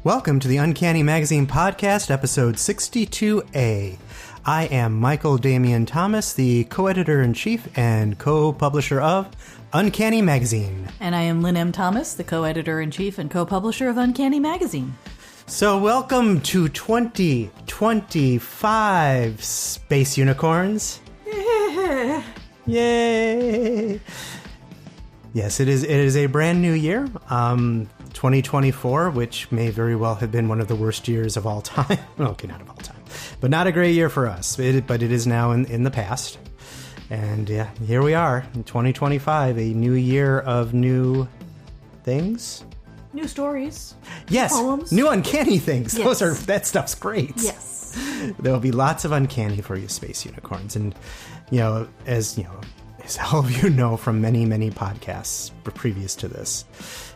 Welcome to the Uncanny Magazine Podcast, episode 62A. I am Michael Damian Thomas, the co-editor-in-chief and co-publisher of Uncanny Magazine. And I am Lynne M. Thomas, the co-editor-in-chief and co-publisher of Uncanny Magazine. So welcome to 2025, Space Unicorns. Yay! Yes, it is a brand new year, 2024, which may very well have been one of the worst years of all time. Okay, not of all time, but not a great year for us. But it is now in the past. And yeah, here we are in 2025, a new year of new things. New stories. Yes, poems. New uncanny things. Yes. That stuff's great. Yes. There'll be lots of uncanny for you, Space Unicorns. And, as all of you know from many, many podcasts previous to this,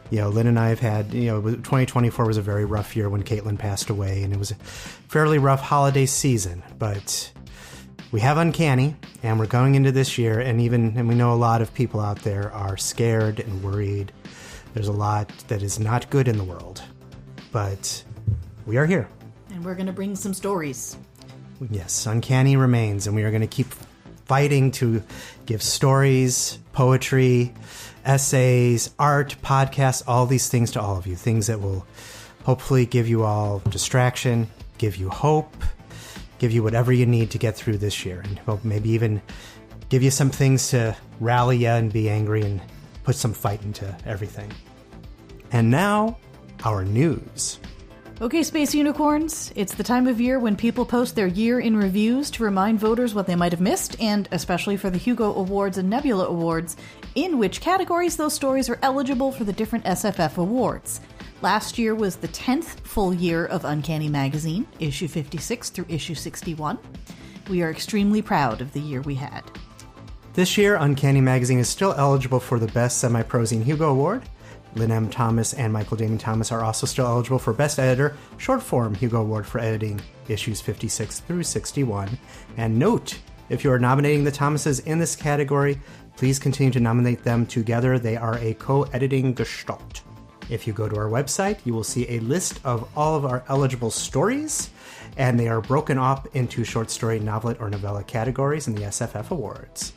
Lynn and I have had, 2024 was a very rough year when Caitlin passed away, and it was a fairly rough holiday season. But we have Uncanny, and we're going into this year, and we know a lot of people out there are scared and worried. There's a lot that is not good in the world, but we are here. And we're going to bring some stories. Yes, Uncanny remains, and we are going to keep fighting to give stories, poetry, essays, art, podcasts, all these things to all of you. Things that will hopefully give you all distraction, give you hope, give you whatever you need to get through this year, and maybe even give you some things to rally you and be angry and put some fight into everything. And now, our news. Okay, Space Unicorns, it's the time of year when people post their year in reviews to remind voters what they might have missed, and especially for the Hugo Awards and Nebula Awards, in which categories those stories are eligible for the different SFF awards. Last year was the 10th full year of Uncanny Magazine, issue 56 through issue 61. We are extremely proud of the year we had. This year, Uncanny Magazine is still eligible for the Best Semi-Prosing Hugo Award. Lynne M. Thomas and Michael Damian Thomas are also still eligible for Best Editor Short Form Hugo Award for editing issues 56 through 61. And note, if you are nominating the Thomases in this category, please continue to nominate them together. They are a co-editing gestalt. If you go to our website, you will see a list of all of our eligible stories, and they are broken up into short story, novelette, or novella categories in the SFF Awards.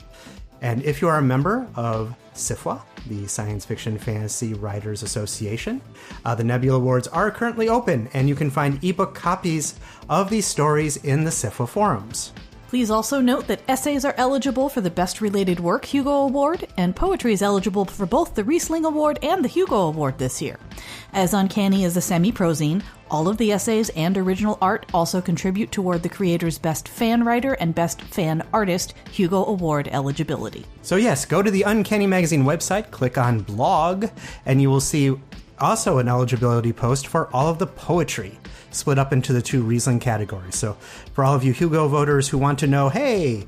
And if you are a member of SFWA, the Science Fiction Fantasy Writers Association, the Nebula Awards are currently open, and you can find ebook copies of these stories in the SFWA forums. Please also note that essays are eligible for the Best Related Work Hugo Award, and poetry is eligible for both the Riesling Award and the Hugo Award this year. As Uncanny is a semi-prozine, all of the essays and original art also contribute toward the creator's Best Fan Writer and Best Fan Artist Hugo Award eligibility. So yes, go to the Uncanny Magazine website, click on blog, and you will see also an eligibility post for all of the poetry, split up into the two Riesling categories. So for all of you Hugo voters who want to know, hey,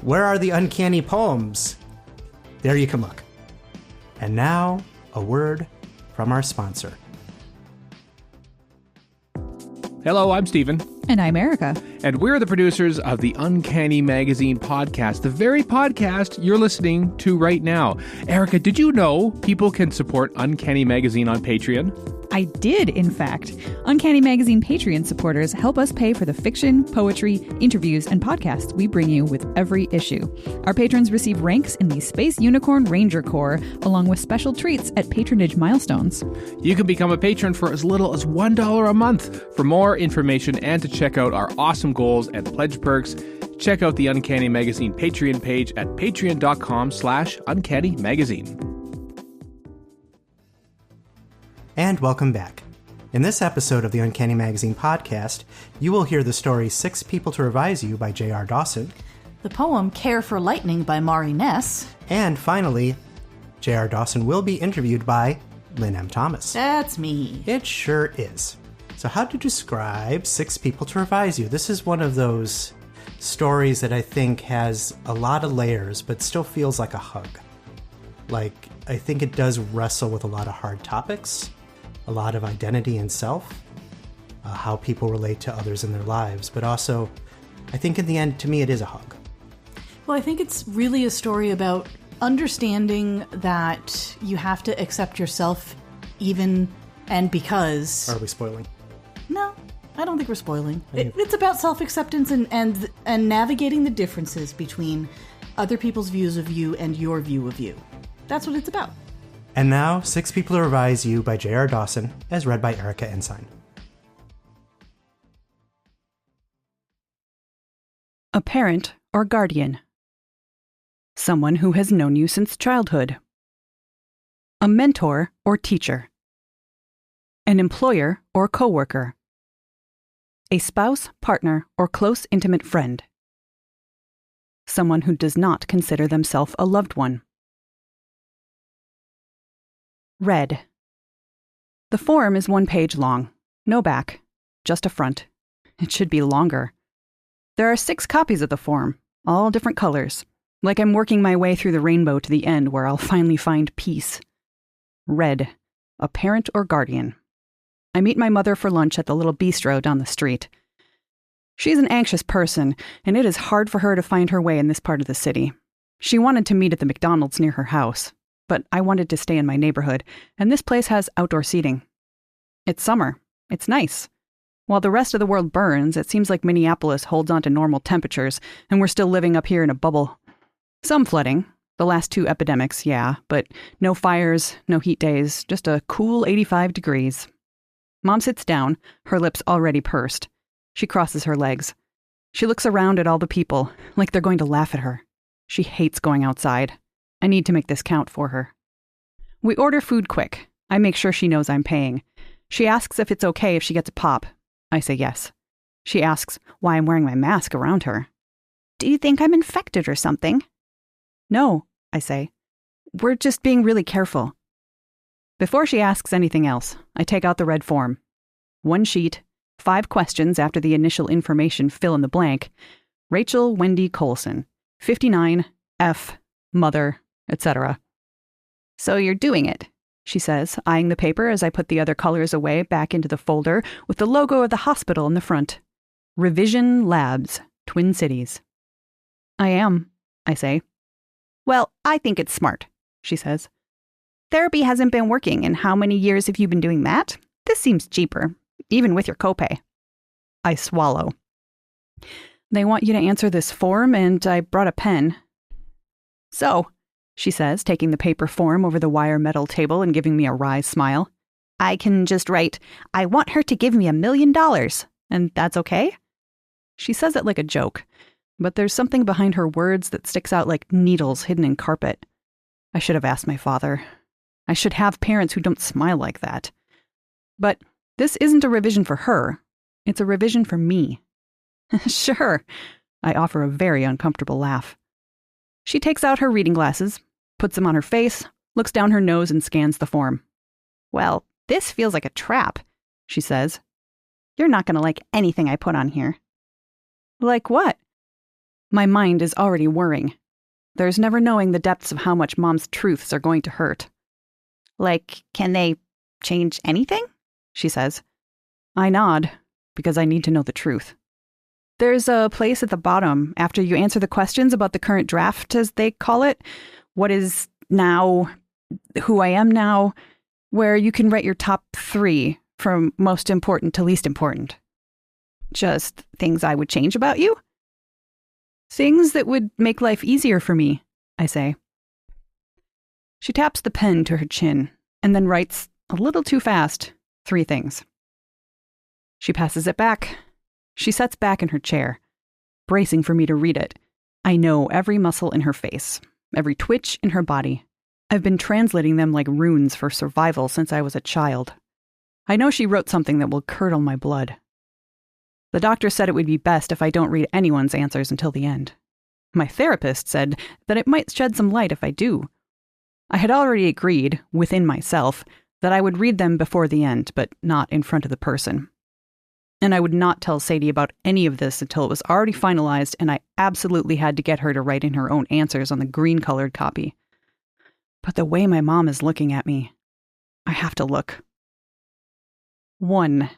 where are the Uncanny poems? There you can look. And now, a word from our sponsor. Hello, I'm Stephen. And I'm Erika. And we're the producers of the Uncanny Magazine podcast, the very podcast you're listening to right now. Erika, did you know people can support Uncanny Magazine on Patreon? I did, in fact. Uncanny Magazine Patreon supporters help us pay for the fiction, poetry, interviews, and podcasts we bring you with every issue. Our patrons receive ranks in the Space Unicorn Ranger Corps, along with special treats at patronage milestones. You can become a patron for as little as $1 a month. For more information and to check out our awesome goals and pledge perks, check out the Uncanny Magazine Patreon page at patreon.com/uncannymagazine. And welcome back. In this episode of the Uncanny Magazine podcast, you will hear the story 6 People to Revise You by J.R. Dawson. The poem Care for Lightning by Mari Ness. And finally, J.R. Dawson will be interviewed by Lynne M. Thomas. That's me. It sure is. So how to describe 6 People to Revise You? This is one of those stories that I think has a lot of layers, but still feels like a hug. Like, I think it does wrestle with a lot of hard topics, a lot of identity and self, how people relate to others in their lives, but also, I think in the end, to me, it is a hug. Well, I think it's really a story about understanding that you have to accept yourself even and because... Are we spoiling? I don't think we're spoiling. It's about self-acceptance and navigating the differences between other people's views of you and your view of you. That's what it's about. And now, Six People to Revise You by J.R. Dawson, as read by Erika Ensign. A parent or guardian. Someone who has known you since childhood. A mentor or teacher. An employer or coworker. A spouse, partner, or close intimate friend. Someone who does not consider themselves a loved one. Read. The form is 1 page long. No back, just a front. It should be longer. There are 6 copies of the form, all different colors, like I'm working my way through the rainbow to the end where I'll finally find peace. Read. A parent or guardian. I meet my mother for lunch at the little bistro down the street. She's an anxious person, and it is hard for her to find her way in this part of the city. She wanted to meet at the McDonald's near her house, but I wanted to stay in my neighborhood, and this place has outdoor seating. It's summer. It's nice. While the rest of the world burns, it seems like Minneapolis holds on to normal temperatures, and we're still living up here in a bubble. Some flooding. The last 2 epidemics, yeah, but no fires, no heat days, just a cool 85 degrees. Mom sits down, her lips already pursed. She crosses her legs. She looks around at all the people, like they're going to laugh at her. She hates going outside. I need to make this count for her. We order food quick. I make sure she knows I'm paying. She asks if it's okay if she gets a pop. I say yes. She asks why I'm wearing my mask around her. Do you think I'm infected or something? No, I say. We're just being really careful. Before she asks anything else, I take out the red form. 1 sheet, 5 questions after the initial information fill in the blank. Rachel Wendy Colson, 59, F, mother, etc. So you're doing it, she says, eyeing the paper as I put the other colors away back into the folder with the logo of the hospital in the front. Revision Labs, Twin Cities. I am, I say. Well, I think it's smart, she says. Therapy hasn't been working, and how many years have you been doing that? This seems cheaper, even with your copay. I swallow. They want you to answer this form, and I brought a pen. So, she says, taking the paper form over the wire metal table and giving me a wry smile. I can just write, I want her to give me $1 million, and that's okay? She says it like a joke, but there's something behind her words that sticks out like needles hidden in carpet. I should have asked my father. I should have parents who don't smile like that. But this isn't a revision for her. It's a revision for me. Sure, I offer a very uncomfortable laugh. She takes out her reading glasses, puts them on her face, looks down her nose and scans the form. Well, this feels like a trap, she says. You're not going to like anything I put on here. Like what? My mind is already whirring. There's never knowing the depths of how much Mom's truths are going to hurt. Like, can they change anything? She says. I nod, because I need to know the truth. There's a place at the bottom, after you answer the questions about the current draft, as they call it, what is now, who I am now, where you can write your top 3 from most important to least important. Just things I would change about you? Things that would make life easier for me, I say. She taps the pen to her chin and then writes, a little too fast, 3 things. She passes it back. She sits back in her chair, bracing for me to read it. I know every muscle in her face, every twitch in her body. I've been translating them like runes for survival since I was a child. I know she wrote something that will curdle my blood. The doctor said it would be best if I don't read anyone's answers until the end. My therapist said that it might shed some light if I do. I had already agreed, within myself, that I would read them before the end, but not in front of the person. And I would not tell Sadie about any of this until it was already finalized, and I absolutely had to get her to write in her own answers on the green-colored copy. But the way my mom is looking at me, I have to look. 1.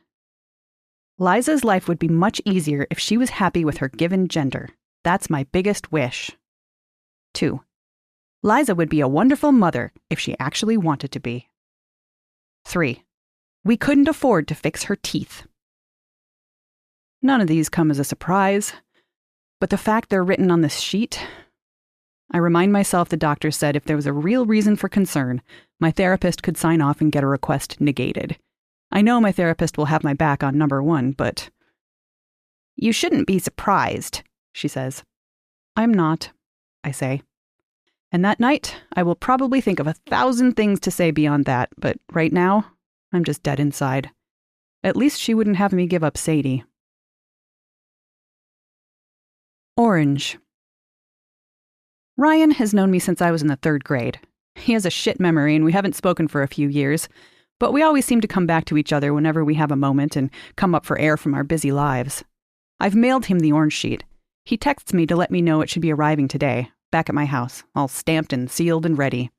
Liza's life would be much easier if she was happy with her given gender. That's my biggest wish. 2. Liza would be a wonderful mother if she actually wanted to be. 3. We couldn't afford to fix her teeth. None of these come as a surprise. But the fact they're written on this sheet... I remind myself the doctor said if there was a real reason for concern, my therapist could sign off and get a request negated. I know my therapist will have my back on number 1, but... You shouldn't be surprised, she says. I'm not, I say. And that night, I will probably think of 1,000 things to say beyond that, but right now, I'm just dead inside. At least she wouldn't have me give up Sadie. Orange. Ryan has known me since I was in the 3rd grade. He has a shit memory and we haven't spoken for a few years, but we always seem to come back to each other whenever we have a moment and come up for air from our busy lives. I've mailed him the orange sheet. He texts me to let me know it should be arriving today, back at my house, all stamped and sealed and ready.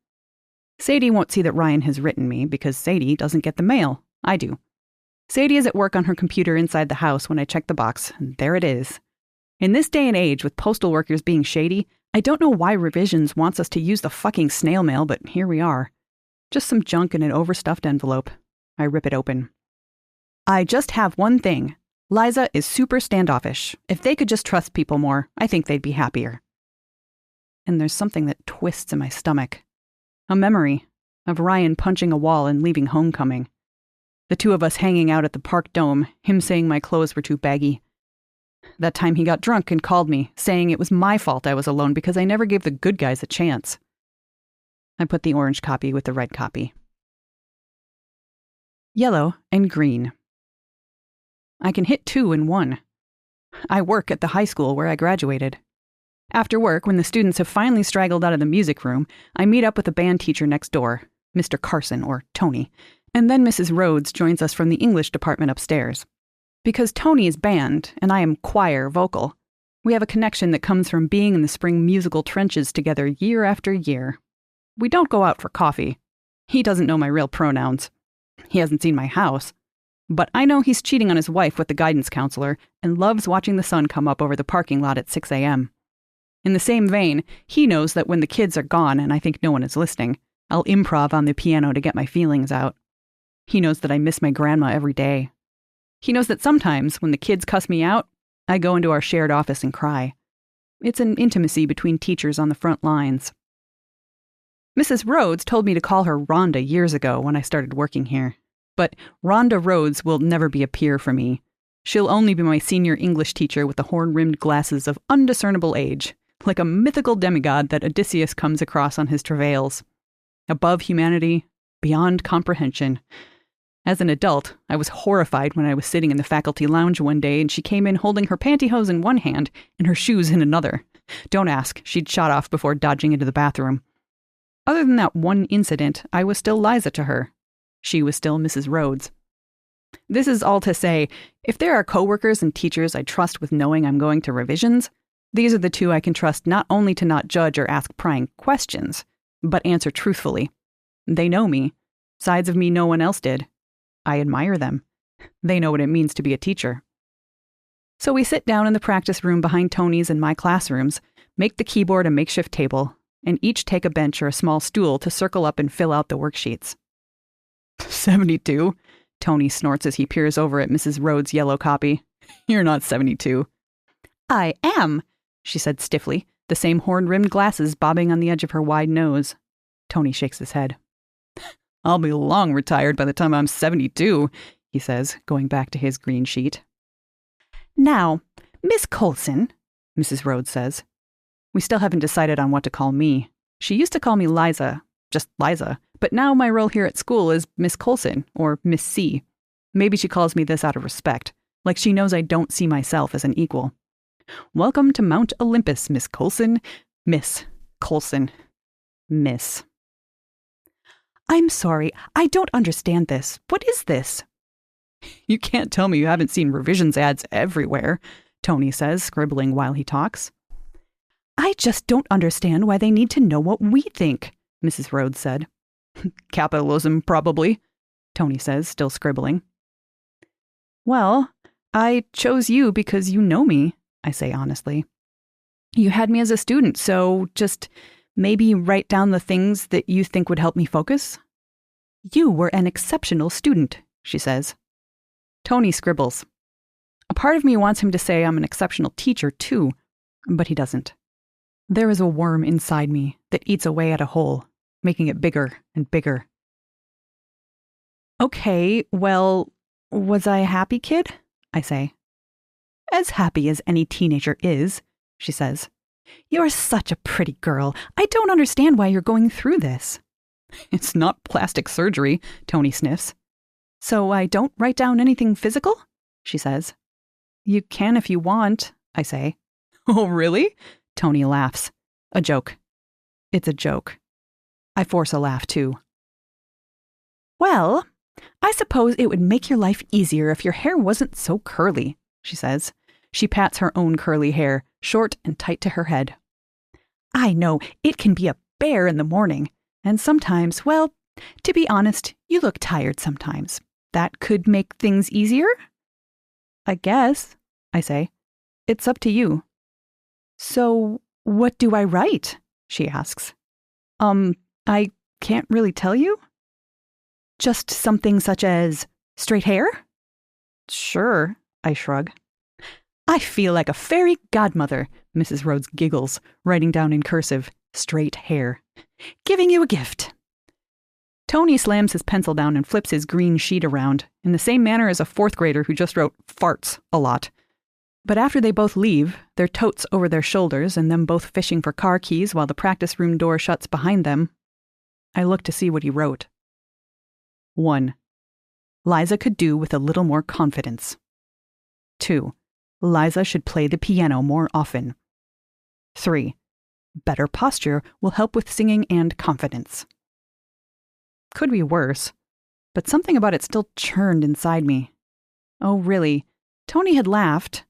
Sadie won't see that Ryan has written me because Sadie doesn't get the mail. I do. Sadie is at work on her computer inside the house when I check the box, and there it is. In this day and age, with postal workers being shady, I don't know why Revisions wants us to use the fucking snail mail, but here we are. Just some junk in an overstuffed envelope. I rip it open. I just have one thing. Liza is super standoffish. If they could just trust people more, I think they'd be happier. And there's something that twists in my stomach. A memory of Ryan punching a wall and leaving homecoming. The 2 of us hanging out at the park dome, him saying my clothes were too baggy. That time he got drunk and called me, saying it was my fault I was alone because I never gave the good guys a chance. I put the orange copy with the red copy. Yellow and green. I can hit 2 in 1. I work at the high school where I graduated. After work, when the students have finally straggled out of the music room, I meet up with the band teacher next door, Mr. Carson, or Tony, and then Mrs. Rhodes joins us from the English department upstairs. Because Tony is band, and I am choir vocal, we have a connection that comes from being in the spring musical trenches together year after year. We don't go out for coffee. He doesn't know my real pronouns. He hasn't seen my house. But I know he's cheating on his wife with the guidance counselor and loves watching the sun come up over the parking lot at 6 a.m. In the same vein, he knows that when the kids are gone and I think no one is listening, I'll improv on the piano to get my feelings out. He knows that I miss my grandma every day. He knows that sometimes, when the kids cuss me out, I go into our shared office and cry. It's an intimacy between teachers on the front lines. Mrs. Rhodes told me to call her Rhonda years ago when I started working here. But Rhonda Rhodes will never be a peer for me. She'll only be my senior English teacher with the horn-rimmed glasses of undiscernible age, like a mythical demigod that Odysseus comes across on his travails. Above humanity, beyond comprehension. As an adult, I was horrified when I was sitting in the faculty lounge one day and she came in holding her pantyhose in one hand and her shoes in another. Don't ask, she'd shot off before dodging into the bathroom. Other than that one incident, I was still Liza to her. She was still Mrs. Rhodes. This is all to say, if there are coworkers and teachers I trust with knowing I'm going to revisions, these are the 2 I can trust not only to not judge or ask prying questions, but answer truthfully. They know me. Sides of me no one else did. I admire them. They know what it means to be a teacher. So we sit down in the practice room behind Tony's and my classrooms, make the keyboard a makeshift table, and each take a bench or a small stool to circle up and fill out the worksheets. 72? Tony snorts as he peers over at Mrs. Rhodes' yellow copy. You're not 72. I am, she said stiffly, the same horn-rimmed glasses bobbing on the edge of her wide nose. Tony shakes his head. I'll be long retired by the time I'm 72, he says, going back to his green sheet. Now, Miss Coulson, Mrs. Rhodes says. We still haven't decided on what to call me. She used to call me Liza, just Liza, but now my role here at school is Miss Coulson, or Miss C. Maybe she calls me this out of respect, like she knows I don't see myself as an equal. Welcome to Mount Olympus, Miss Coulson. Miss Coulson. Miss. I'm sorry, I don't understand this. What is this? You can't tell me you haven't seen revisions ads everywhere, Tony says, scribbling while he talks. I just don't understand why they need to know what we think, Mrs. Rhodes said. Capitalism, probably, Tony says, still scribbling. Well, I chose you because you know me, I say honestly. You had me as a student, so just maybe write down the things that you think would help me focus. You were an exceptional student, she says. Tony scribbles. A part of me wants him to say I'm an exceptional teacher, too, but he doesn't. There is a worm inside me that eats away at a hole, making it bigger and bigger. Okay, well, was I a happy kid? I say. As happy as any teenager is, she says. You're such a pretty girl. I don't understand why you're going through this. It's not plastic surgery, Tony sniffs. So I don't write down anything physical? She says. You can if you want, I say. Oh, really? Tony laughs. A joke. It's a joke. I force a laugh, too. Well, I suppose it would make your life easier if your hair wasn't so curly, she says. She pats her own curly hair, short and tight to her head. I know, it can be a bear in the morning, and sometimes, well, to be honest, you look tired sometimes. That could make things easier? I guess, I say. It's up to you. So, what do I write? She asks. I can't really tell you? Just something such as straight hair? Sure, I shrug. I feel like a fairy godmother, Mrs. Rhodes giggles, writing down in cursive, straight hair. Giving you a gift. Tony slams his pencil down and flips his green sheet around, in the same manner as a fourth grader who just wrote farts a lot. But after they both leave, their totes over their shoulders and them both fishing for car keys while the practice room door shuts behind them, I look to see what he wrote. 1. Liza could do with a little more confidence. 2. Liza should play the piano more often. 3. Better posture will help with singing and confidence. Could be worse, but something about it still churned inside me. Oh, really? Tony had laughed.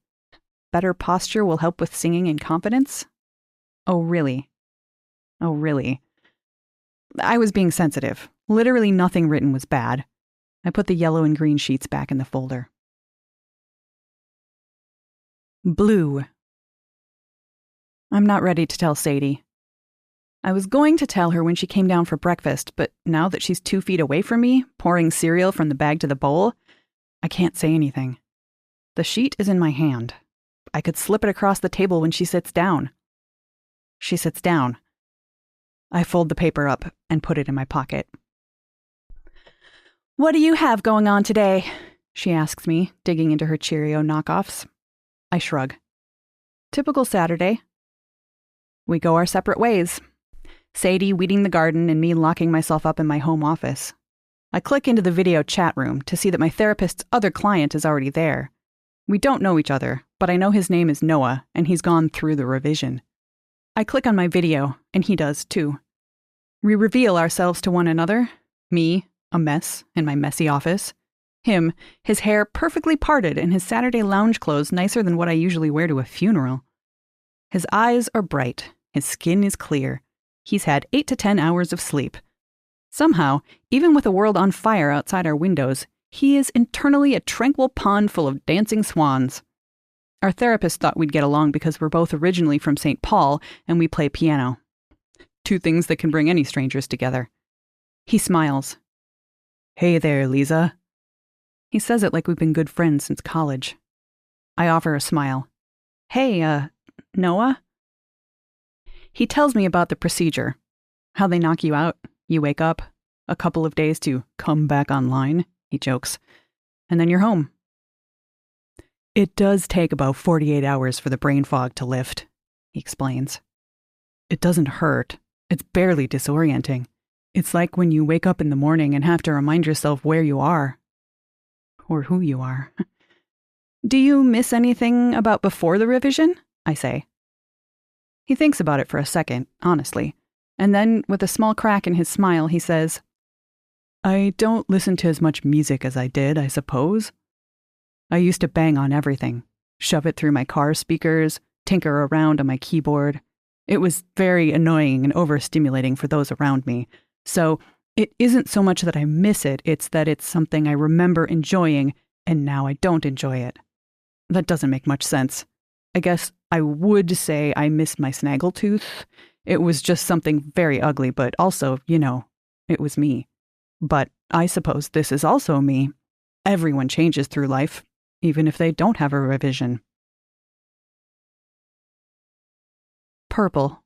Better posture will help with singing and confidence? Oh, really? Oh, really? I was being sensitive. Literally nothing written was bad. I put the yellow and green sheets back in the folder. Blue. I'm not ready to tell Sadie. I was going to tell her when she came down for breakfast, but now that she's 2 feet away from me, pouring cereal from the bag to the bowl, I can't say anything. The sheet is in my hand. I could slip it across the table when she sits down. She sits down. I fold the paper up and put it in my pocket. What do you have going on today? She asks me, digging into her Cheerio knockoffs. I shrug. Typical Saturday. We go our separate ways. Sadie weeding the garden and me locking myself up in my home office. I click into the video chat room to see that my therapist's other client is already there. We don't know each other, but I know his name is Noah, and he's gone through the revision. I click on my video, and he does too. We reveal ourselves to one another. Me, a mess in my messy office. Him, his hair perfectly parted and his Saturday lounge clothes nicer than what I usually wear to a funeral. His eyes are bright. His skin is clear. He's had 8 to 10 hours of sleep. Somehow, even with the world on fire outside our windows, he is internally a tranquil pond full of dancing swans. Our therapist thought we'd get along because we're both originally from St. Paul and we play piano. 2 things that can bring any strangers together. He smiles. Hey there, Lisa. He says it like we've been good friends since college. I offer a smile. Hey, Noah? He tells me about the procedure. How they knock you out. You wake up. A couple of days to come back online, he jokes. And then you're home. It does take about 48 hours for the brain fog to lift, he explains. It doesn't hurt. It's barely disorienting. It's like when you wake up in the morning and have to remind yourself where you are. Or who you are. Do you miss anything about before the revision? I say. He thinks about it for a second, honestly. And then, with a small crack in his smile, he says, I don't listen to as much music as I did, I suppose. I used to bang on everything, shove it through my car speakers, tinker around on my keyboard. It was very annoying and overstimulating for those around me. So, it isn't so much that I miss it, it's that it's something I remember enjoying, and now I don't enjoy it. That doesn't make much sense. I guess I would say I miss my snaggletooth. It was just something very ugly, but also, it was me. But I suppose this is also me. Everyone changes through life. even if they don't have a revision. Purple.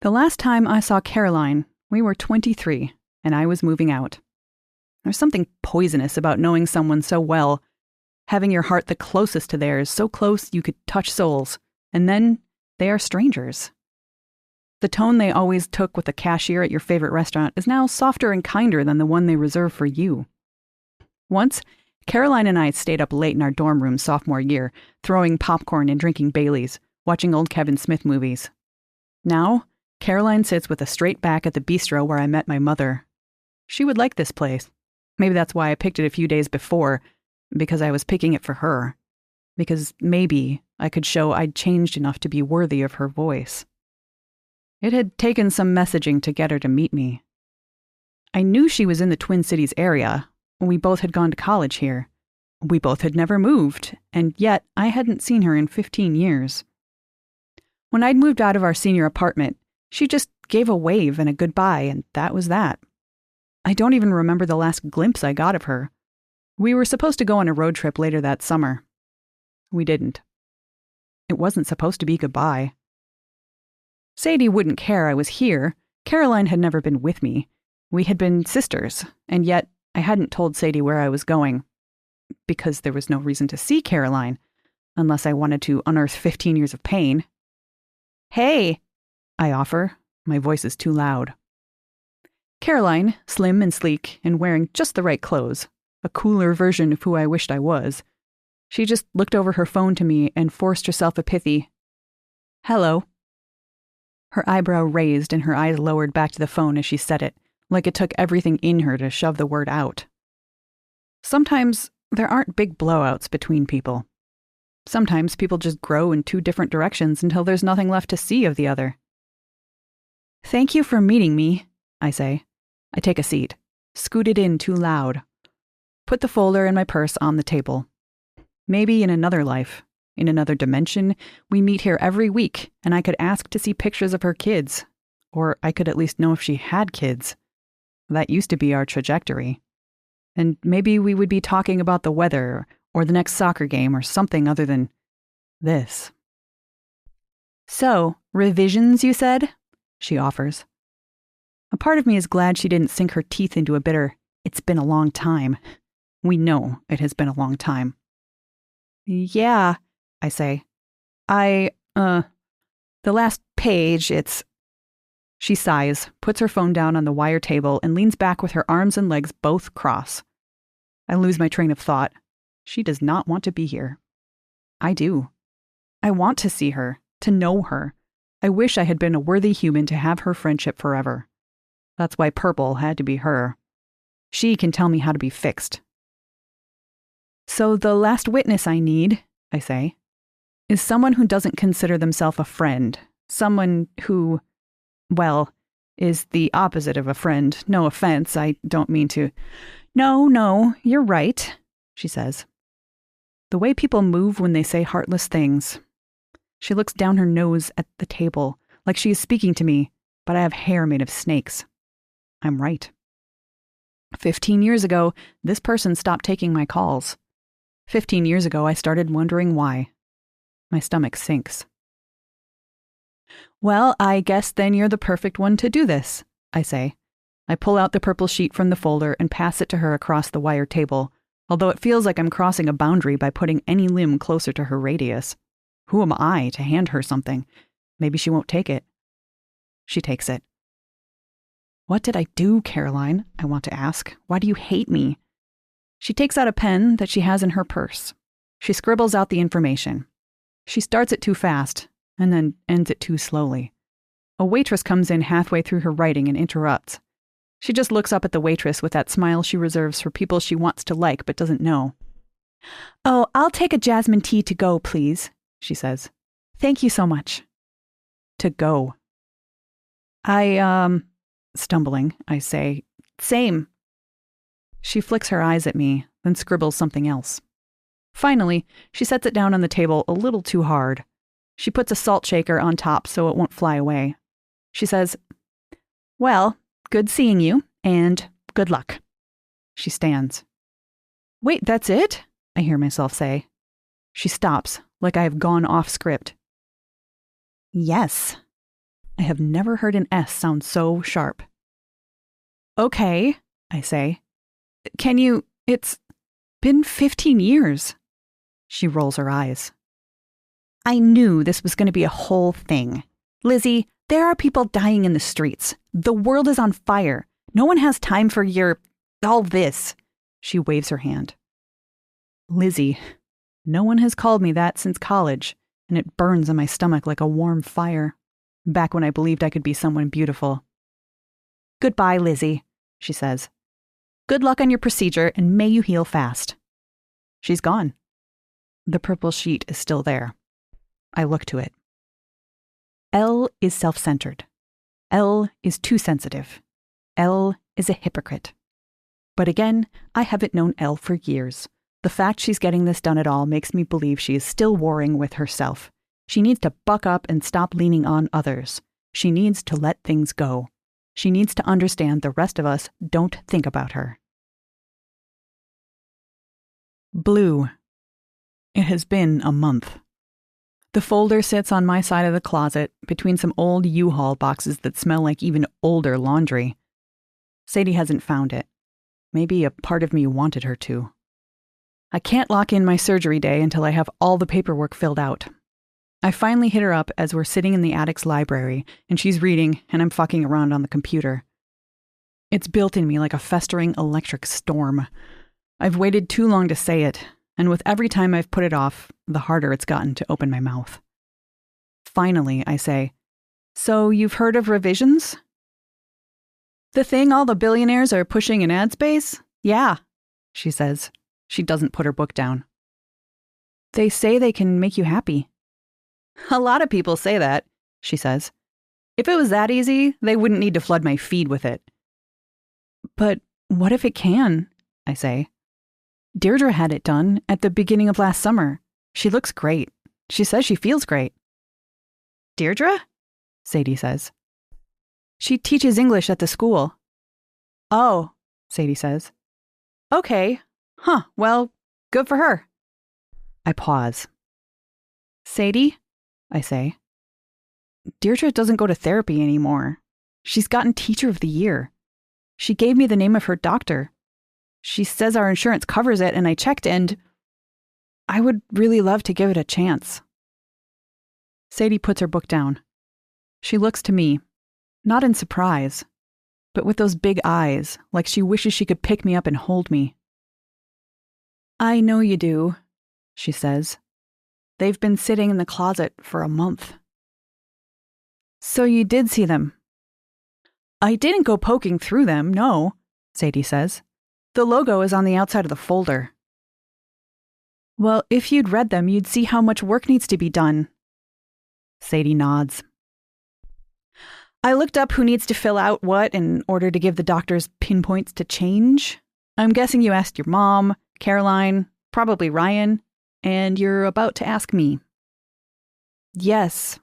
The last time I saw Caroline, we were 23, and I was moving out. There's something poisonous about knowing someone so well, having your heart the closest to theirs, so close you could touch souls, and then they are strangers. The tone they always took with the cashier at your favorite restaurant is now softer and kinder than the one they reserve for you. Once, Caroline and I stayed up late in our dorm room sophomore year, throwing popcorn and drinking Baileys, watching old Kevin Smith movies. Now, Caroline sits with a straight back at the bistro where I met my mother. She would like this place. Maybe that's why I picked it a few days before, because I was picking it for her. Because maybe I could show I'd changed enough to be worthy of her voice. It had taken some messaging to get her to meet me. I knew she was in the Twin Cities area. We both had gone to college here. We both had never moved, and yet I hadn't seen her in 15 years. When I'd moved out of our senior apartment, she just gave a wave and a goodbye, and that was that. I don't even remember the last glimpse I got of her. We were supposed to go on a road trip later that summer. We didn't. It wasn't supposed to be goodbye. Sadie wouldn't care I was here. Caroline had never been with me. We had been sisters, and yet I hadn't told Sadie where I was going. Because there was no reason to see Caroline, unless I wanted to unearth 15 years of pain. "Hey," I offer. My voice is too loud. Caroline, slim and sleek and wearing just the right clothes, a cooler version of who I wished I was. She just looked over her phone to me and forced herself a pithy, "Hello." Her eyebrow raised and her eyes lowered back to the phone as she said it, like it took everything in her to shove the word out. Sometimes there aren't big blowouts between people. Sometimes people just grow in two different directions until there's nothing left to see of the other. "Thank you for meeting me," I say. I take a seat, scooted in too loud. Put the folder and my purse on the table. Maybe in another life, in another dimension, we meet here every week, and I could ask to see pictures of her kids. Or I could at least know if she had kids. That used to be our trajectory. And maybe we would be talking about the weather, or the next soccer game, or something other than this. "So, revisions, you said?" she offers. A part of me is glad she didn't sink her teeth into a bitter, "It's been a long time." We know it has been a long time. "Yeah," I say. The last page, it's..." She sighs, puts her phone down on the wire table, and leans back with her arms and legs both cross. I lose my train of thought. She does not want to be here. I do. I want to see her, to know her. I wish I had been a worthy human to have her friendship forever. That's why purple had to be her. She can tell me how to be fixed. "So the last witness I need," I say, "is someone who doesn't consider themselves a friend. Someone who, well, is the opposite of a friend. No offense, I don't mean to..." No, you're right," she says. The way people move when they say heartless things. She looks down her nose at the table, like she is speaking to me, but I have hair made of snakes. I'm right. 15 years ago, this person stopped taking my calls. 15 years ago, I started wondering why. My stomach sinks. "Well, I guess then you're the perfect one to do this," I say. I pull out the purple sheet from the folder and pass it to her across the wire table, although it feels like I'm crossing a boundary by putting any limb closer to her radius. Who am I to hand her something? Maybe she won't take it. She takes it. "What did I do, Caroline?" I want to ask. "Why do you hate me?" She takes out a pen that she has in her purse. She scribbles out the information. She starts it too fast, and then ends it too slowly. A waitress comes in halfway through her writing and interrupts. She just looks up at the waitress with that smile she reserves for people she wants to like but doesn't know. "Oh, I'll take a jasmine tea to go, please," she says. "Thank you so much." To go. Stumbling, I say, "Same." She flicks her eyes at me, then scribbles something else. Finally, she sets it down on the table a little too hard. She puts a salt shaker on top so it won't fly away. She says, "Well, good seeing you, and good luck." She stands. "Wait, that's it?" I hear myself say. She stops, like I have gone off script. Yes. I have never heard an S sound so sharp. Okay, I say. Can you... It's been 15 years. She rolls her eyes. I knew this was going to be a whole thing. Lizzie, there are people dying in the streets. The world is on fire. No one has time for all this. She waves her hand. Lizzie, no one has called me that since college, and it burns in my stomach like a warm fire. Back when I believed I could be someone beautiful. Goodbye, Lizzie, she says. Good luck on your procedure, and may you heal fast. She's gone. The purple sheet is still there. I look to it. L is self-centered. L is too sensitive. L is a hypocrite. But again, I haven't known L for years. The fact she's getting this done at all makes me believe she is still warring with herself. She needs to buck up and stop leaning on others. She needs to let things go. She needs to understand the rest of us don't think about her. Blue. It has been a month. The folder sits on my side of the closet between some old U-Haul boxes that smell like even older laundry. Sadie hasn't found it. Maybe a part of me wanted her to. I can't lock in my surgery day until I have all the paperwork filled out. I finally hit her up as we're sitting in the attic's library, and she's reading, and I'm fucking around on the computer. It's built in me like a festering electric storm. I've waited too long to say it, and with every time I've put it off, the harder it's gotten to open my mouth. Finally, I say, So you've heard of revisions? The thing all the billionaires are pushing in ad space? Yeah, she says. She doesn't put her book down. They say they can make you happy. A lot of people say that, she says. If it was that easy, they wouldn't need to flood my feed with it. But what if it can? I say. Deirdre had it done at the beginning of last summer. She looks great. She says she feels great. Deirdre? Sadie says. She teaches English at the school. Oh, Sadie says. Okay. Huh, well, good for her. I pause. Sadie? I say. Deirdre doesn't go to therapy anymore. She's gotten Teacher of the Year. She gave me the name of her doctor. She says our insurance covers it, and I checked, and I would really love to give it a chance. Sadie puts her book down. She looks to me, not in surprise, but with those big eyes, like she wishes she could pick me up and hold me. I know you do, she says. They've been sitting in the closet for a month. So you did see them? I didn't go poking through them, no, Sadie says. The logo is on the outside of the folder. Well, if you'd read them, you'd see how much work needs to be done. Sadie nods. I looked up who needs to fill out what in order to give the doctors pinpoints to change. I'm guessing you asked your mom, Caroline, probably Ryan, and you're about to ask me. Yes,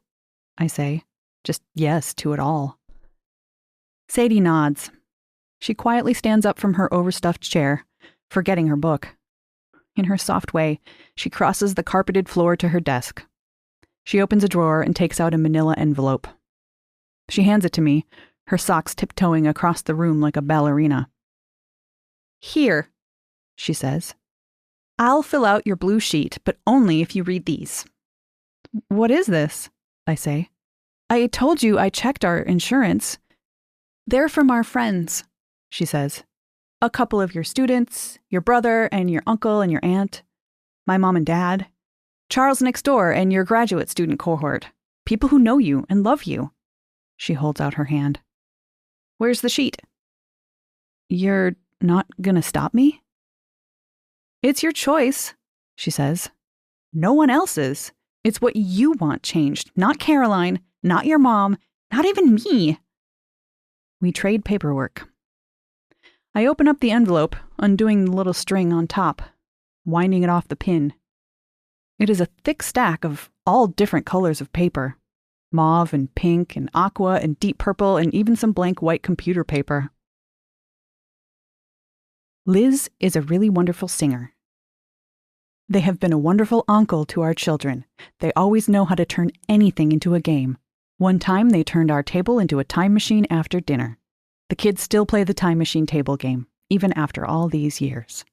I say. Just yes to it all. Sadie nods. She quietly stands up from her overstuffed chair, forgetting her book. In her soft way, she crosses the carpeted floor to her desk. She opens a drawer and takes out a manila envelope. She hands it to me, her socks tiptoeing across the room like a ballerina. Here, she says. I'll fill out your blue sheet, but only if you read these. What is this? I say. I told you I checked our insurance. They're from our friends, she says. A couple of your students, your brother and your uncle and your aunt, my mom and dad, Charles next door and your graduate student cohort, people who know you and love you. She holds out her hand. Where's the sheet? You're not gonna stop me? It's your choice, she says. No one else's. It's what you want changed, not Caroline, not your mom, not even me. We trade paperwork. I open up the envelope, undoing the little string on top, winding it off the pin. It is a thick stack of all different colors of paper. Mauve and pink and aqua and deep purple and even some blank white computer paper. Liz is a really wonderful singer. They have been a wonderful uncle to our children. They always know how to turn anything into a game. One time they turned our table into a time machine after dinner. The kids still play the time machine table game, even after all these years.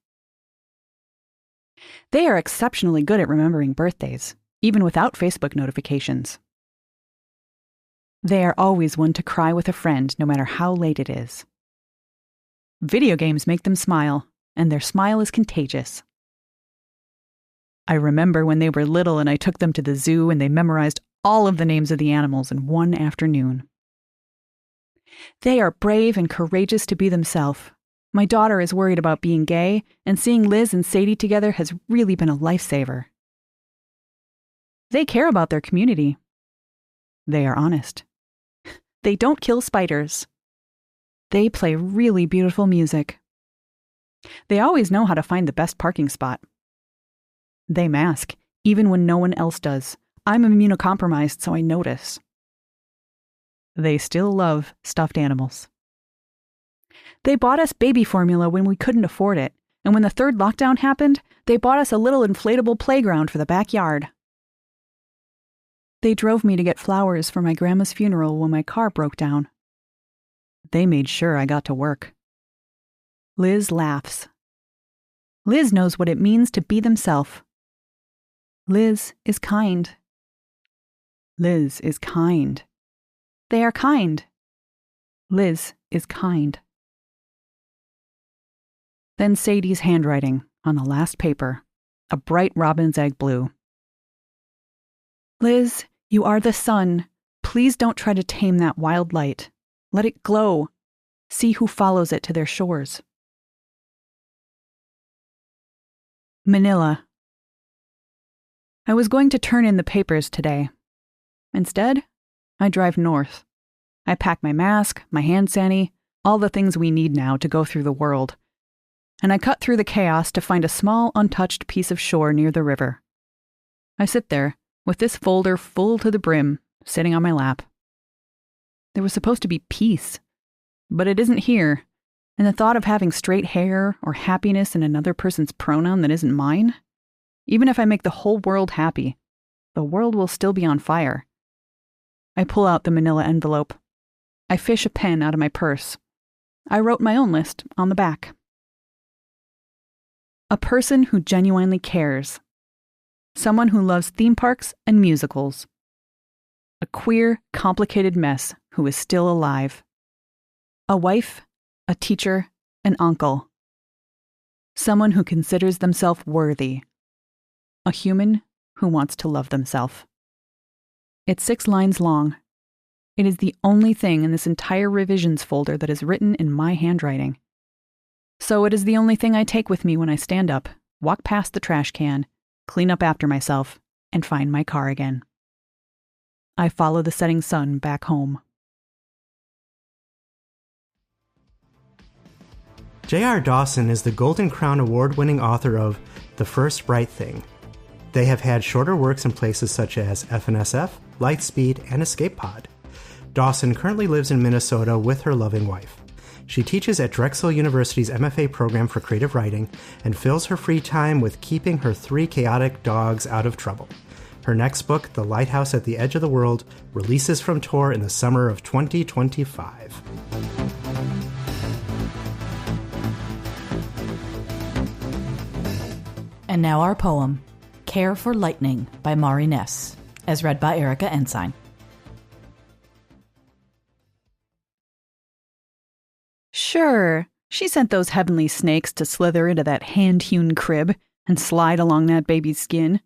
They are exceptionally good at remembering birthdays, even without Facebook notifications. They are always one to cry with a friend, no matter how late it is. Video games make them smile, and their smile is contagious. I remember when they were little and I took them to the zoo and they memorized all of the names of the animals in one afternoon. They are brave and courageous to be themselves. My daughter is worried about being gay, and seeing Liz and Sadie together has really been a lifesaver. They care about their community. They are honest. They don't kill spiders. They play really beautiful music. They always know how to find the best parking spot. They mask, even when no one else does. I'm immunocompromised, so I notice. They still love stuffed animals. They bought us baby formula when we couldn't afford it, and when the third lockdown happened, they bought us a little inflatable playground for the backyard. They drove me to get flowers for my grandma's funeral when my car broke down. They made sure I got to work. Liz laughs. Liz knows what it means to be themselves. Liz is kind. Liz is kind. They are kind. Liz is kind. Then Sadie's handwriting on the last paper, a bright robin's egg blue. Liz, you are the sun. Please don't try to tame that wild light. Let it glow. See who follows it to their shores. Manila. I was going to turn in the papers today. Instead, I drive north. I pack my mask, my hand sani, all the things we need now to go through the world. And I cut through the chaos to find a small, untouched piece of shore near the river. I sit there, with this folder full to the brim, sitting on my lap. There was supposed to be peace, but it isn't here, and the thought of having straight hair or happiness in another person's pronoun that isn't mine, even if I make the whole world happy, the world will still be on fire. I pull out the manila envelope. I fish a pen out of my purse. I wrote my own list on the back. A person who genuinely cares. Someone who loves theme parks and musicals. A queer, complicated mess who is still alive. A wife, a teacher, an uncle. Someone who considers themselves worthy. A human who wants to love themselves. It's 6 lines long. It is the only thing in this entire revisions folder that is written in my handwriting. So it is the only thing I take with me when I stand up, walk past the trash can, clean up after myself, and find my car again. I follow the setting sun back home. J.R. Dawson is the Golden Crown Award-winning author of The First Bright Thing. They have had shorter works in places such as FNSF, Lightspeed, and Escape Pod. Dawson currently lives in Minnesota with her loving wife. She teaches at Drexel University's MFA program for creative writing and fills her free time with keeping her 3 chaotic dogs out of trouble. Her next book, The Lighthouse at the Edge of the World, releases from Tor in the summer of 2025. And now our poem, Care for Lightning by Mari Ness, as read by Erika Ensign. Sure, she sent those heavenly snakes to slither into that hand-hewn crib and slide along that baby's skin.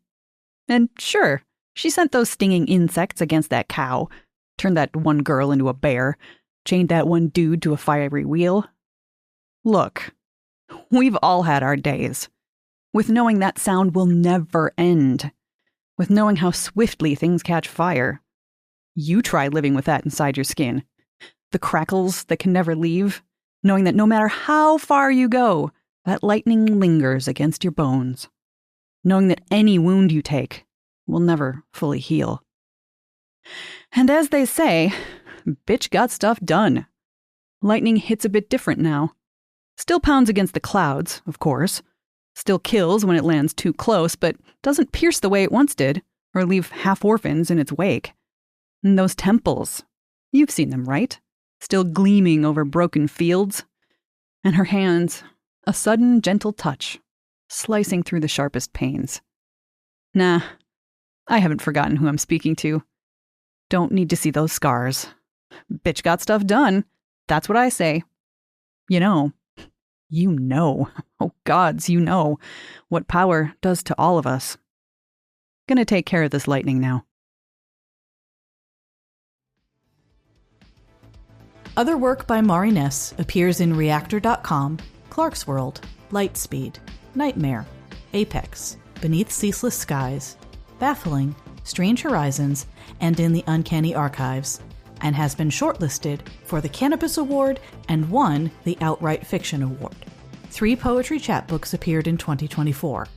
And sure, she sent those stinging insects against that cow, turned that one girl into a bear, chained that one dude to a fiery wheel. Look, we've all had our days. With knowing that sound will never end. With knowing how swiftly things catch fire. You try living with that inside your skin. The crackles that can never leave. Knowing that no matter how far you go, that lightning lingers against your bones. Knowing that any wound you take will never fully heal. And as they say, bitch got stuff done. Lightning hits a bit different now. Still pounds against the clouds, of course, Still kills when it lands too close, but doesn't pierce the way it once did, or leave half-orphans in its wake. And those temples, you've seen them, right? Still gleaming over broken fields. And her hands, a sudden gentle touch, slicing through the sharpest pains. Nah, I haven't forgotten who I'm speaking to. Don't need to see those scars. Bitch got stuff done. That's what I say. You know, oh gods, you know what power does to all of us. Gonna take care of this lightning now. Other work by Mari Ness appears in Reactor.com, Clarkesworld, Lightspeed, Nightmare, Apex, Beneath Ceaseless Skies, Baffling, Strange Horizons, and in the Uncanny Archives, and has been shortlisted for the Cannabis Award and won the Outright Fiction Award. 3 poetry chapbooks appeared in 2024.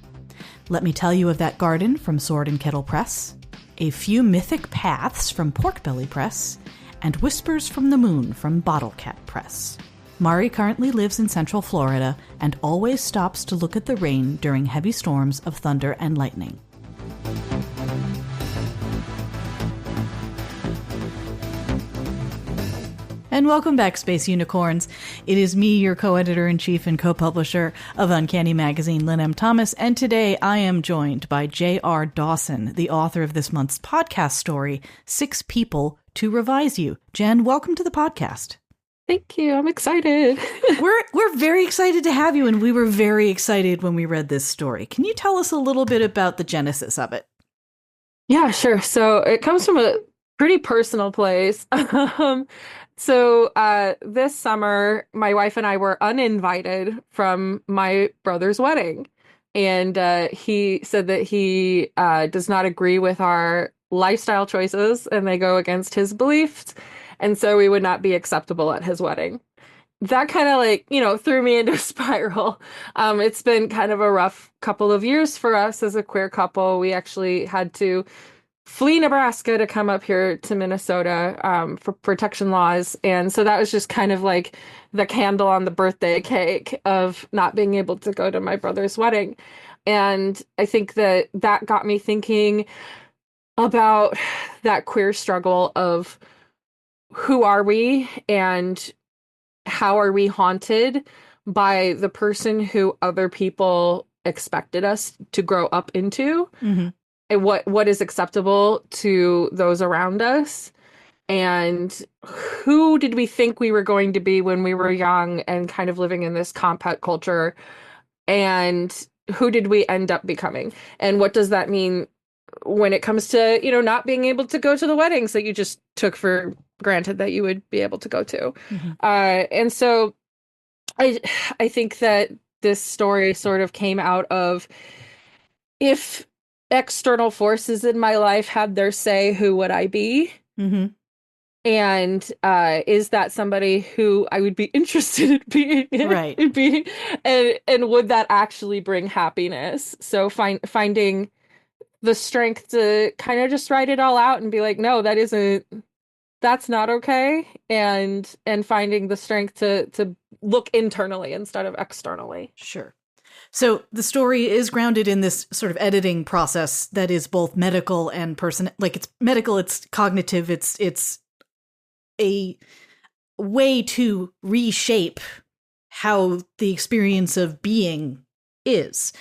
Let Me Tell You of That Garden from Sword and Kettle Press, A Few Mythic Paths from Porkbelly Press, and Whispers from the Moon from Bottlecat Press. Mari currently lives in Central Florida and always stops to look at the rain during heavy storms of thunder and lightning. And welcome back, Space Unicorns. It is me, your co-editor-in-chief and co-publisher of Uncanny Magazine, Lynne M. Thomas, and today I am joined by J.R. Dawson, the author of this month's podcast story, 6 People to Revise You. Jen, welcome to the podcast. Thank you. I'm excited. We're very excited to have you, and we were very excited when we read this story. Can you tell us a little bit about the genesis of it? Yeah, sure. So it comes from a pretty personal place. So this summer, my wife and I were uninvited from my brother's wedding. And he said that he does not agree with our lifestyle choices and they go against his beliefs. And so we would not be acceptable at his wedding. That kind of threw me into a spiral. It's been kind of a rough couple of years for us as a queer couple. We actually had to flee Nebraska to come up here to Minnesota for protection laws. And so that was just kind of like the candle on the birthday cake of not being able to go to my brother's wedding. And I think that got me thinking about that queer struggle of who are we and how are we haunted by the person who other people expected us to grow up into. Mm-hmm. And what is acceptable to those around us, and who did we think we were going to be when we were young and kind of living in this compact culture, and who did we end up becoming, and what does that mean when it comes to not being able to go to the weddings that you just took for granted that you would be able to go to. Mm-hmm. And so I think that this story sort of came out of, if external forces in my life had their say, who would I be? Mm-hmm. And is that somebody who I would be interested in being? Right. And would that actually bring happiness? So finding the strength to kind of just write it all out and be like, no, that's not okay. And finding the strength to look internally instead of externally. Sure. So the story is grounded in this sort of editing process that is both medical and it's medical, it's cognitive, it's a way to reshape how the experience of being is.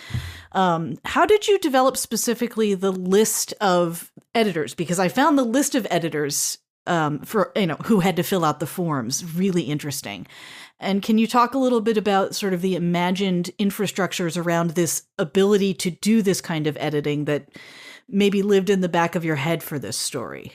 How did you develop specifically the list of editors? Because I found the list of editors for who had to fill out the forms really interesting. And can you talk a little bit about sort of the imagined infrastructures around this ability to do this kind of editing that maybe lived in the back of your head for this story?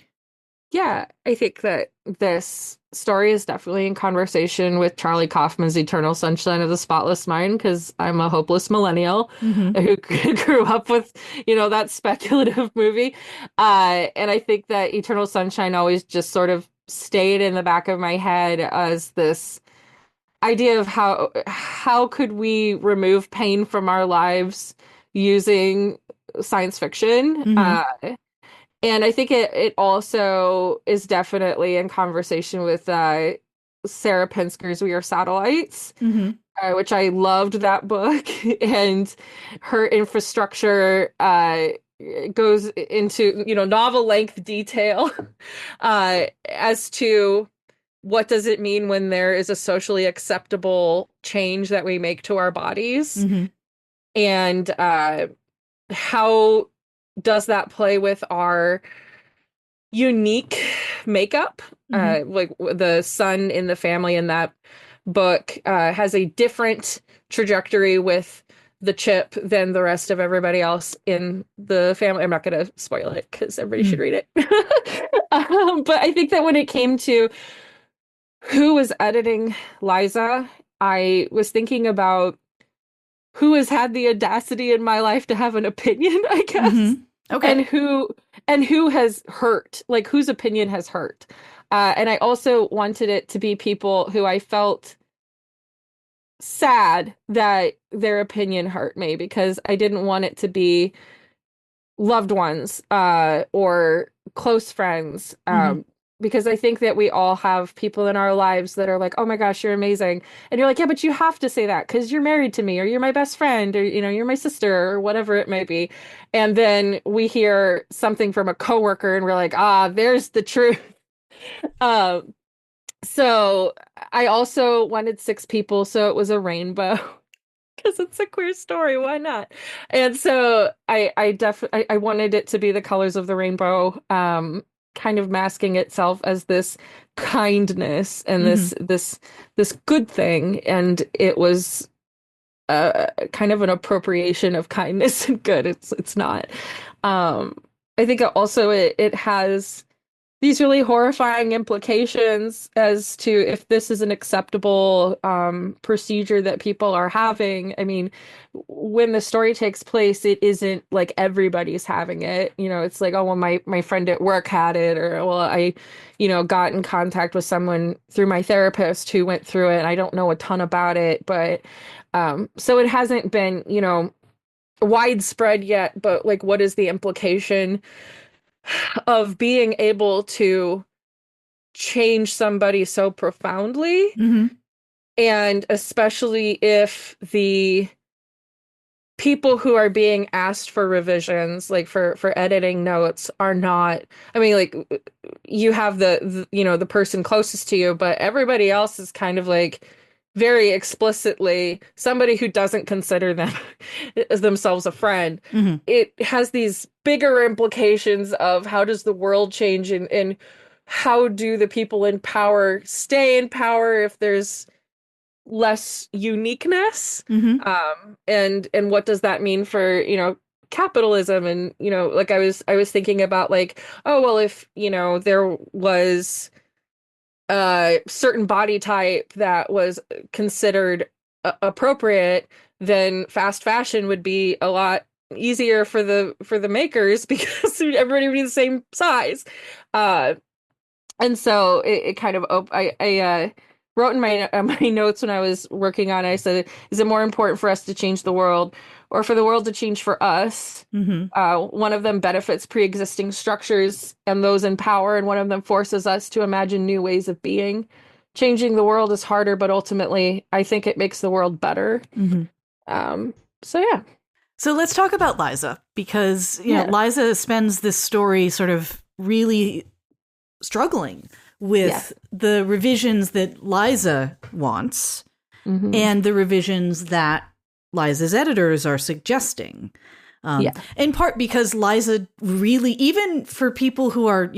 Yeah, I think that this story is definitely in conversation with Charlie Kaufman's Eternal Sunshine of the Spotless Mind, because I'm a hopeless millennial who grew up with, that speculative movie. And I think that Eternal Sunshine always just sort of stayed in the back of my head as this idea of how could we remove pain from our lives using science fiction. Mm-hmm. And I think it also is definitely in conversation with Sarah Pinsker's We Are Satellites. Mm-hmm. which I loved that book. And her infrastructure goes into, novel length detail as to what does it mean when there is a socially acceptable change that we make to our bodies, Mm-hmm. and how does that play with our unique makeup. Like the son in the family in that book has a different trajectory with the chip than the rest of everybody else in the family. I'm not going to spoil it because everybody should read it. But I think that when it came to who was editing Liza, I was thinking about who has had the audacity in my life to have an opinion, I guess. Mm-hmm. Okay. And who has hurt, like whose opinion has hurt. And I also wanted it to be people who I felt sad that their opinion hurt me, because I didn't want it to be loved ones or close friends. Because I think that we all have people in our lives that are like, oh my gosh, you're amazing. And you're like, yeah, but you have to say that because you're married to me, or you're my best friend, or, you're my sister, or whatever it may be. And then we hear something from a coworker and we're like, there's the truth. So I also wanted 6 people, so it was a rainbow. Because it's a queer story, why not? And so I definitely wanted it to be the colors of the rainbow, kind of masking itself as this kindness and this good thing, and it was kind of an appropriation of kindness and good. It's not. I think it has these really horrifying implications as to if this is an acceptable procedure that people are having. I mean, when the story takes place, it isn't like everybody's having it. It's like, oh, well, my friend at work had it, or, well, I, got in contact with someone through my therapist who went through it, and I don't know a ton about it. But so it hasn't been, widespread yet, but like, what is the implication of being able to change somebody so profoundly? And especially if the people who are being asked for revisions, like for editing notes, are not, I mean, like, you have the person closest to you, but everybody else is kind of like very explicitly somebody who doesn't consider themselves a friend. It has these bigger implications of how does the world change, and how do the people in power stay in power if there's less uniqueness, and what does that mean for capitalism. And like I was thinking about, like, oh well, if there was a certain body type that was considered appropriate, then fast fashion would be a lot easier for the makers because everybody would be the same size. And so it kind of I wrote in my notes when I was working on it. I said, is it more important for us to change the world, or for the world to change for us? One of them benefits pre-existing structures and those in power, and one of them forces us to imagine new ways of being. Changing the world is harder, but ultimately, I think it makes the world better. So yeah. So let's talk about Liza, because Liza spends this story sort of really struggling with the revisions that Liza wants and the revisions that Liza's editors are suggesting. In part because Liza really, even for people who are,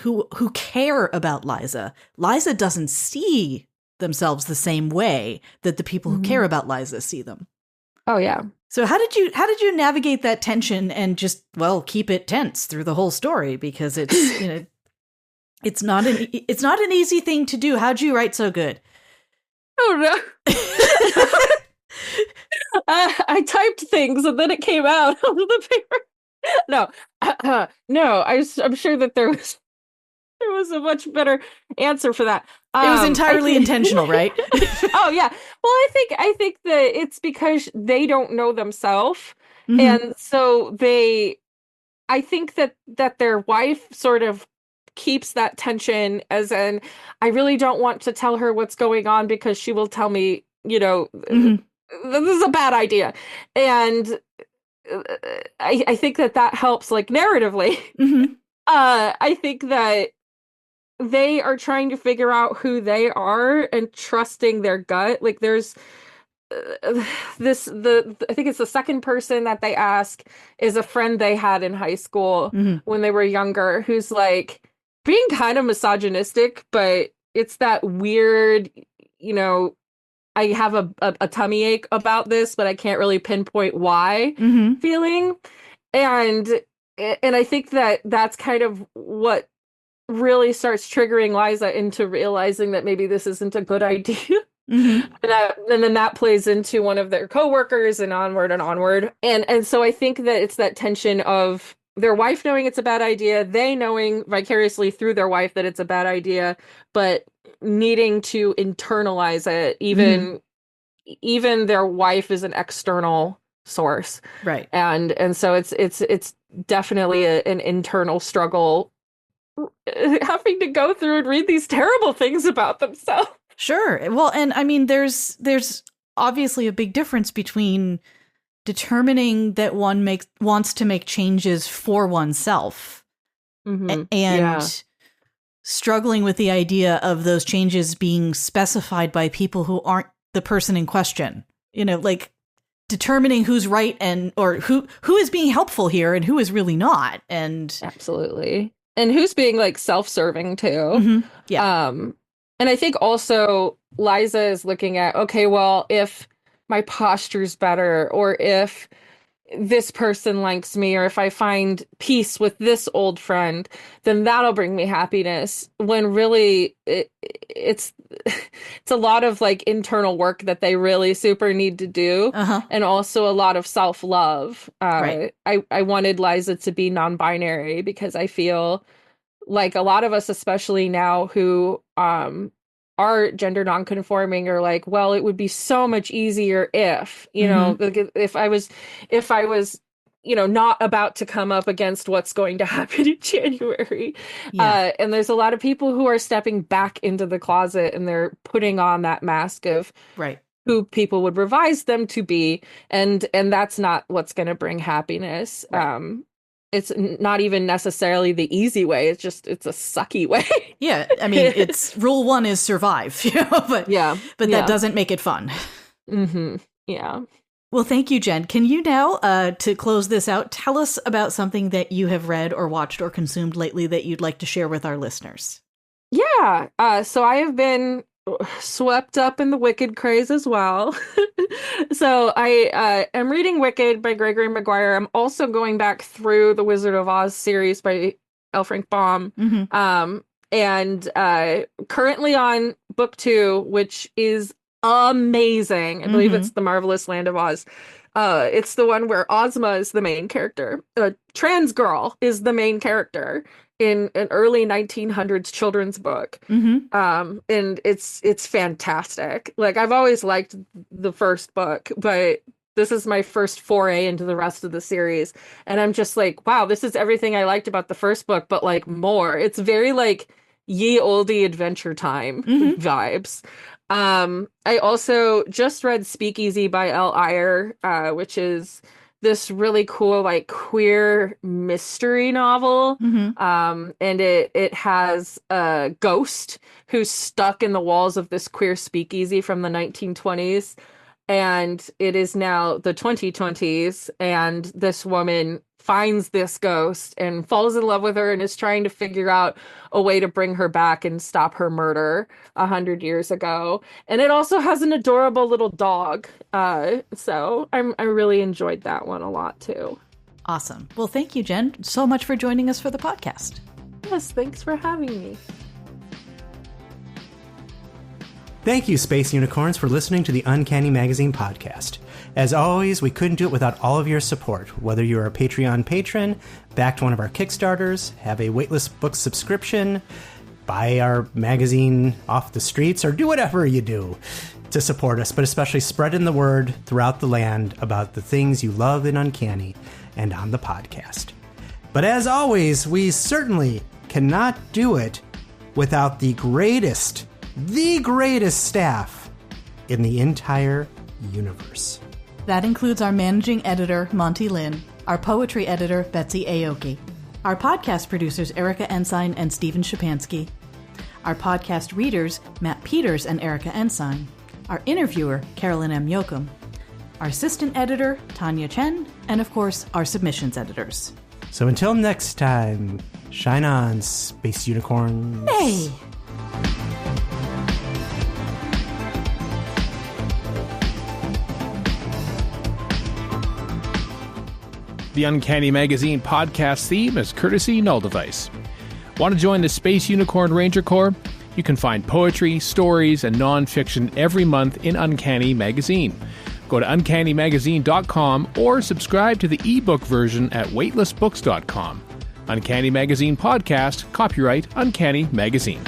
who care about Liza doesn't see themselves the same way that the people who care about Liza see them. Oh yeah. So how did you navigate that tension and just, well, keep it tense through the whole story? Because it's, it's not an easy thing to do. How'd you write so good? Oh no. I typed things and then it came out of the paper. No, no. I'm sure that there was a much better answer for that. It was entirely intentional, right? Oh yeah. Well, I think that it's because they don't know themselves, and so I think that their wife sort of keeps that tension, as in, I really don't want to tell her what's going on because she will tell me this is a bad idea. And I think that helps, like, narratively. I think that they are trying to figure out who they are and trusting their gut. Like, there's I think it's the second person that they ask is a friend they had in high school when they were younger, who's like being kind of misogynistic, but it's that weird, I have a tummy ache about this, but I can't really pinpoint why feeling. And I think that's kind of what really starts triggering Liza into realizing that maybe this isn't a good idea. And then that plays into one of their coworkers and onward. And so I think that it's that tension of their wife knowing it's a bad idea, they knowing vicariously through their wife that it's a bad idea, but needing to internalize it, even their wife is an external source. Right. And so it's definitely an internal struggle, having to go through and read these terrible things about themselves. Sure. Well, and I mean, there's obviously a big difference between determining that one wants to make changes for oneself and struggling with the idea of those changes being specified by people who aren't the person in question. Like determining who's right or who is being helpful here and who is really not. And absolutely. And who's being like self-serving too. And I think also Liza is looking at, okay, well, if my posture's better, or if this person likes me, or if I find peace with this old friend, then that'll bring me happiness. When really it's a lot of like internal work that they really super need to do. And also a lot of self-love. Right. I wanted Liza to be non-binary because I feel like a lot of us, especially now, who are gender nonconforming, are like, well, it would be so much easier if, if I was, not about to come up against what's going to happen in January. And there's a lot of people who are stepping back into the closet and they're putting on that mask of who people would revise them to be. And that's not what's going to bring happiness. Right. It's not even necessarily the easy way. It's a sucky way. Yeah. I mean, it's rule one is survive, but that doesn't make it fun. Yeah. Well, thank you, Jen. Can you now, to close this out, tell us about something that you have read or watched or consumed lately that you'd like to share with our listeners? Yeah. So I have been swept up in the Wicked craze as well. So I am reading Wicked by Gregory Maguire. I'm also going back through the Wizard of Oz series by L. Frank Baum. And currently on book 2, which is amazing. I believe it's The Marvelous Land of Oz. It's the one where Ozma is the main character. A trans girl is the main character in an early 1900s children's book. And it's fantastic. Like, I've always liked the first book, but this is my first foray into the rest of the series. And I'm just like, wow, this is everything I liked about the first book, but like more. It's very like ye olde Adventure Time vibes. I also just read Speakeasy by L. Iyer, which is this really cool, like, queer mystery novel. And it has a ghost who's stuck in the walls of this queer speakeasy from the 1920s. And it is now the 2020s. And this woman finds this ghost and falls in love with her and is trying to figure out a way to bring her back and stop her murder 100 years ago. And it also has an adorable little dog. So I really enjoyed that one a lot too. Awesome. Well, thank you, Jen, so much for joining us for the podcast. Yes, thanks for having me. Thank you, Space Unicorns, for listening to the Uncanny Magazine podcast. As always, we couldn't do it without all of your support. Whether you're a Patreon patron, backed one of our Kickstarters, have a waitlist book subscription, buy our magazine off the streets, or do whatever you do to support us, but especially spreading the word throughout the land about the things you love in Uncanny and on the podcast. But as always, we certainly cannot do it without the greatest staff in the entire universe. That includes our managing editor, Monty Lynne, our poetry editor, Betsy Aoki, our podcast producers, Erika Ensign and Stephen Shapansky, our podcast readers, Matt Peters and Erika Ensign, our interviewer, Carolyn M. Yoakum, our assistant editor, Tanya Chen, and of course, our submissions editors. So until next time, shine on, Space Unicorns. Hey! The Uncanny Magazine podcast theme is courtesy Null Device. Want to join the Space Unicorn Ranger Corps? You can find poetry, stories, and nonfiction every month in Uncanny Magazine. Go to uncannymagazine.com or subscribe to the ebook version at weightlessbooks.com. Uncanny Magazine podcast, copyright Uncanny Magazine.